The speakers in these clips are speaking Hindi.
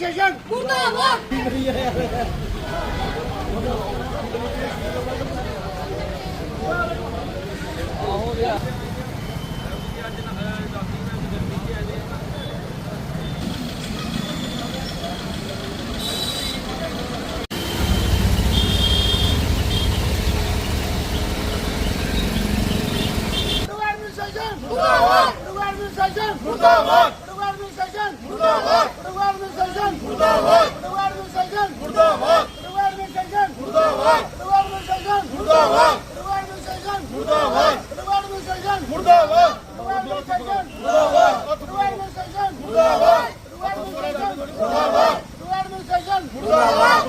एडमिनिस्ट्रेशन मुर्दाबाद। मुर्दाबाद, एडमिनिस्ट्रेशन मुर्दाबाद, एडमिनिस्ट्रेशन मुर्दाबाद, एडमिनिस्ट्रेशन मुर्दाबाद, एडमिनिस्ट्रेशन मुर्दाबाद, एडमिनिस्ट्रेशन मुर्दाबाद, एडमिनिस्ट्रेशन मुर्दाबाद, एडमिनिस्ट्रेशन मुर्दाबाद, एडमिनिस्ट्रेशन मुर्दाबाद, एडमिनिस्ट्रेशन मुर्दाबाद, एडमिनिस्ट्रेशन मुर्दाबाद,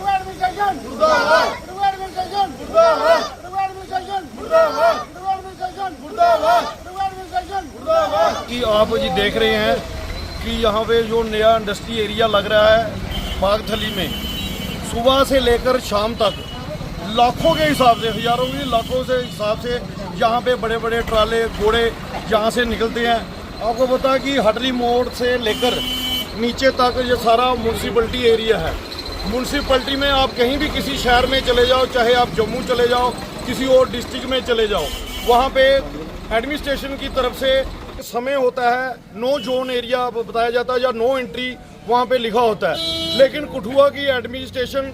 एडमिनिस्ट्रेशन मुर्दाबाद, एडमिनिस्ट्रेशन मुर्दाबाद, एडमिनिस्ट्रेशन मुर्दाबाद, एडमिनिस्ट्रेशन मुर्दाबाद, एडमिनिस्ट्रेशन मुर्दाबाद, एडमिनिस्ट्रेशन मुर्दाबाद, कि आप जी देख रहे हैं कि यहाँ पे जो नया इंडस्ट्री एरिया लग रहा है बागथली में, सुबह से लेकर शाम तक लाखों के हिसाब से, हजारों की लाखों से हिसाब से यहाँ पे बड़े बड़े ट्राले घोड़े यहाँ से निकलते हैं। आपको पता है कि हटली मोड़ से लेकर नीचे तक ये सारा म्यूनसिपलिटी एरिया है। म्यूनसिपलिटी में आप कहीं भी किसी शहर में चले जाओ, चाहे आप जम्मू चले जाओ, किसी और डिस्ट्रिक्ट में चले जाओ, वहाँ पे एडमिनिस्ट्रेशन की तरफ से समय होता है, नो जोन एरिया बताया जाता है या नो एंट्री वहाँ पे लिखा होता है। लेकिन कठुआ की एडमिनिस्ट्रेशन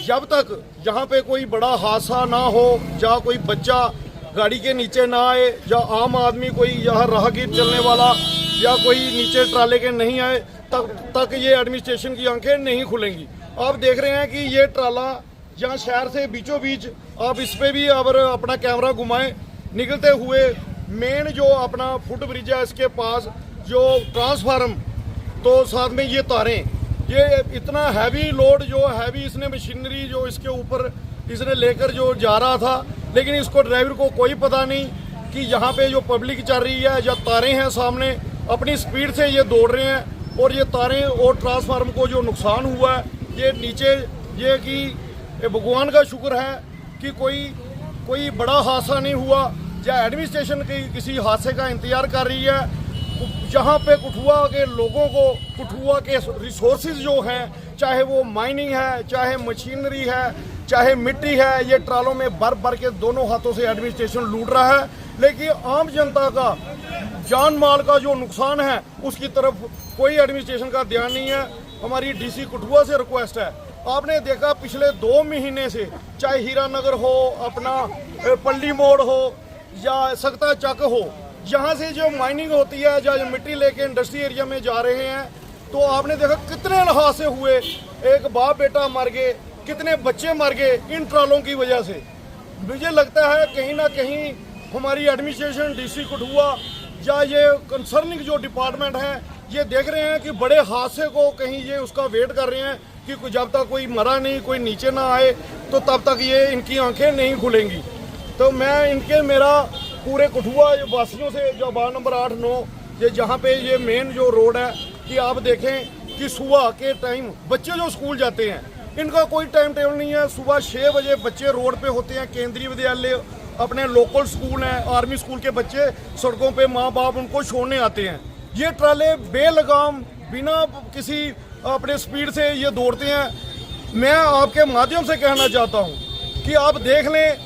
जब तक यहाँ पे कोई बड़ा हादसा ना हो, या कोई बच्चा गाड़ी के नीचे ना आए, या आम आदमी कोई यहाँ राहगीर चलने वाला या कोई नीचे ट्राले के नहीं आए, तक ये एडमिनिस्ट्रेशन की आंखें नहीं खुलेंगी। आप देख रहे हैं कि ये ट्राला यहाँ शहर से बीचों बीच, आप इस पर भी अगर अपना कैमरा घुमाएं, निकलते हुए मेन जो अपना फुट ब्रिज है इसके पास जो ट्रांसफार्म, तो साथ में ये तारें, ये इतना हैवी लोड जो हैवी इसने मशीनरी जो इसके ऊपर इसने लेकर जो जा रहा था, लेकिन इसको ड्राइवर को कोई पता नहीं कि यहाँ पे जो पब्लिक चल रही है या तारें हैं सामने, अपनी स्पीड से ये दौड़ रहे हैं और ये तारें और ट्रांसफार्म को जो नुकसान हुआ है ये नीचे, ये कि भगवान का शुक्र है कि कोई बड़ा हादसा नहीं हुआ, या एडमिनिस्ट्रेशन की किसी हादसे का इंतजार कर रही है। जहाँ पे कठुआ के लोगों को, कठुआ के रिसोर्सेज जो हैं, चाहे वो माइनिंग है, चाहे मशीनरी है, चाहे मिट्टी है, ये ट्रालों में भर के दोनों हाथों से एडमिनिस्ट्रेशन लूट रहा है। लेकिन आम जनता का जान माल का जो नुकसान है उसकी तरफ कोई एडमिनिस्ट्रेशन का ध्यान नहीं है। हमारी डीसी कठुआ से रिक्वेस्ट है, आपने देखा पिछले 2 महीने से, चाहे हीरानगर हो, अपना पल्ली मोड़ हो या सख्ता चक हो, यहाँ से जो माइनिंग होती है, जो मिट्टी लेके इंडस्ट्री एरिया में जा रहे हैं, तो आपने देखा कितने हादसे हुए, एक बाप बेटा मर गए, कितने बच्चे मर गए इन ट्रालों की वजह से। मुझे लगता है कहीं ना कहीं हमारी एडमिनिस्ट्रेशन, डीसी कठुआ या ये कंसर्निंग जो डिपार्टमेंट है, ये देख रहे हैं कि बड़े हादसे को कहीं ये उसका वेट कर रहे हैं कि जब तक कोई मरा नहीं, कोई नीचे ना आए, तो तब तक ये इनकी आंखें नहीं खुलेंगी। तो मैं मेरा पूरे कठुआ वासियों से, जो वार्ड नंबर 8-9, ये जहाँ पे ये मेन जो रोड है, कि आप देखें कि सुबह के टाइम बच्चे जो स्कूल जाते हैं, इनका कोई टाइम टेबल नहीं है। सुबह 6 बजे बच्चे रोड पे होते हैं, केंद्रीय विद्यालय, अपने लोकल स्कूल हैं, आर्मी स्कूल के बच्चे सड़कों पे माँ बाप उनको छोड़ने आते हैं। ये ट्राले बेलगाम बिना किसी अपने स्पीड से ये दौड़ते हैं। मैं आपके माध्यम से कहना चाहता हूँ कि आप देख लें,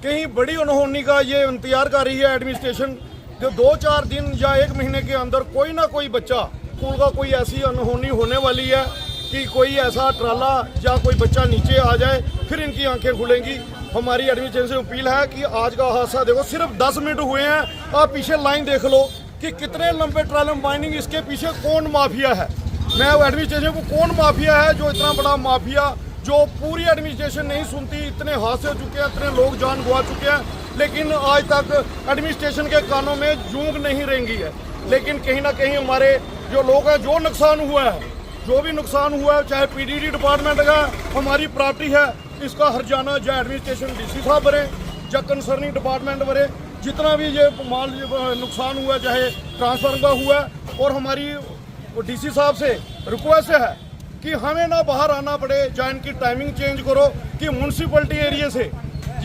कहीं बड़ी अनहोनी का ये इंतजार कर रही है एडमिनिस्ट्रेशन, जो 2-4 दिन या 1 महीने के अंदर कोई ना कोई बच्चा, स्कूल का कोई ऐसी अनहोनी होने वाली है कि कोई ऐसा ट्राला या कोई बच्चा नीचे आ जाए, फिर इनकी आंखें खुलेंगी। हमारी एडमिनिस्ट्रेशन से अपील है कि आज का हादसा देखो, सिर्फ 10 मिनट हुए हैं, आप पीछे लाइन देख लो कि कितने लंबे ट्राले माइनिंग, इसके पीछे कौन माफिया है। मैं एडमिनिस्ट्रेशन को, कौन माफिया है जो इतना बड़ा माफिया, जो पूरी एडमिनिस्ट्रेशन नहीं सुनती, इतने हादसे हो चुके हैं, इतने लोग जान गंवा चुके हैं, लेकिन आज तक एडमिनिस्ट्रेशन के कानों में जूंग नहीं रेंगी है। लेकिन कहीं ना कहीं हमारे जो लोग हैं, जो नुकसान हुआ है, जो भी नुकसान हुआ है, चाहे पीडीडी डिपार्टमेंट का हमारी प्रॉपर्टी है, इसका हर्जाना या एडमिनिस्ट्रेशन डीसी साहब भरे या कंसर्निंग डिपार्टमेंट भरे, जितना भी ये माल नुकसान हुआ, चाहे ट्रांसफर का हुआ। और हमारी डीसी साहब से रिक्वेस्ट है कि हमें ना बाहर आना पड़े, या इनकी टाइमिंग चेंज करो कि म्यूनसिपलिटी एरिया से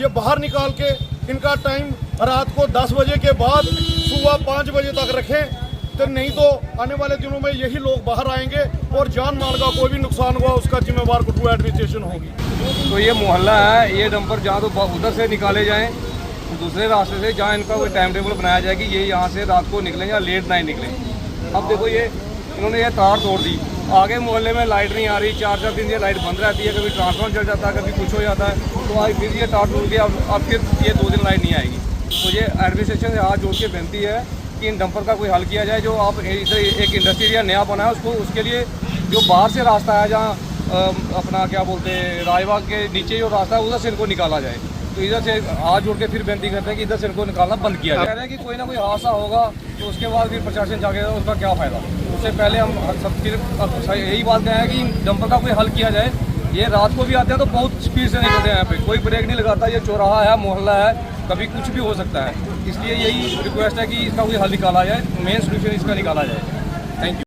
ये बाहर निकाल के इनका टाइम रात को 10 बजे के बाद सुबह 5 बजे तक रखें, तो नहीं तो आने वाले दिनों में यही लोग बाहर आएंगे और जान माल का कोई भी नुकसान हुआ उसका जिम्मेवार कठुआ एडमिनिस्ट्रेशन होगी। तो ये मोहल्ला है, ये डंपर जहाँ तो उधर से निकाले जाएं, दूसरे रास्ते से जहाँ इनका कोई टाइम टेबल बनाया जाए कि ये यहाँ से रात को निकलें या लेट नाइट निकलें। अब देखो ये इन्होंने ये तार तोड़ दी, आगे मोहल्ले में लाइट नहीं आ रही, 4-4 दिन ये लाइट बंद रहती है, कभी ट्रांसफार्मर जल जाता है, कभी कुछ हो जाता है, तो आज फिर ये तार टूट गया, अब फिर ये 2 दिन लाइट नहीं आएगी। तो ये एडमिनिस्ट्रेशन से हाथ जोड़ के विनती है कि इन डंपर का कोई हल किया जाए। जो आप इधर एक इंडस्ट्री एरिया नया बना है उसको, उसके लिए जो बाहर से रास्ता है जहाँ अपना क्या बोलते हैं राजबाग के नीचे जो रास्ता है उधर से इनको निकाला जाए। तो इधर से हाथ जोड़ के फिर विनती करते हैं कि इधर से इनको निकालना बंद किया जाए। कह रहे हैं कि कोई ना कोई हादसा होगा तो उसके बाद फिर प्रशासन जागेगा, उसका क्या फ़ायदा। उससे पहले हम सब फिर यही बात कहें कि डंपर का कोई हल किया जाए। ये रात को भी आते हैं तो बहुत स्पीड से निकलते हैं, यहाँ पे कोई ब्रेक नहीं लगाता, ये चौराहा है, मोहल्ला है, कभी कुछ भी हो सकता है। इसलिए यही रिक्वेस्ट है कि इसका कोई हल निकाला जाए, मेन सोल्यूशन इसका निकाला जाए। Thank you.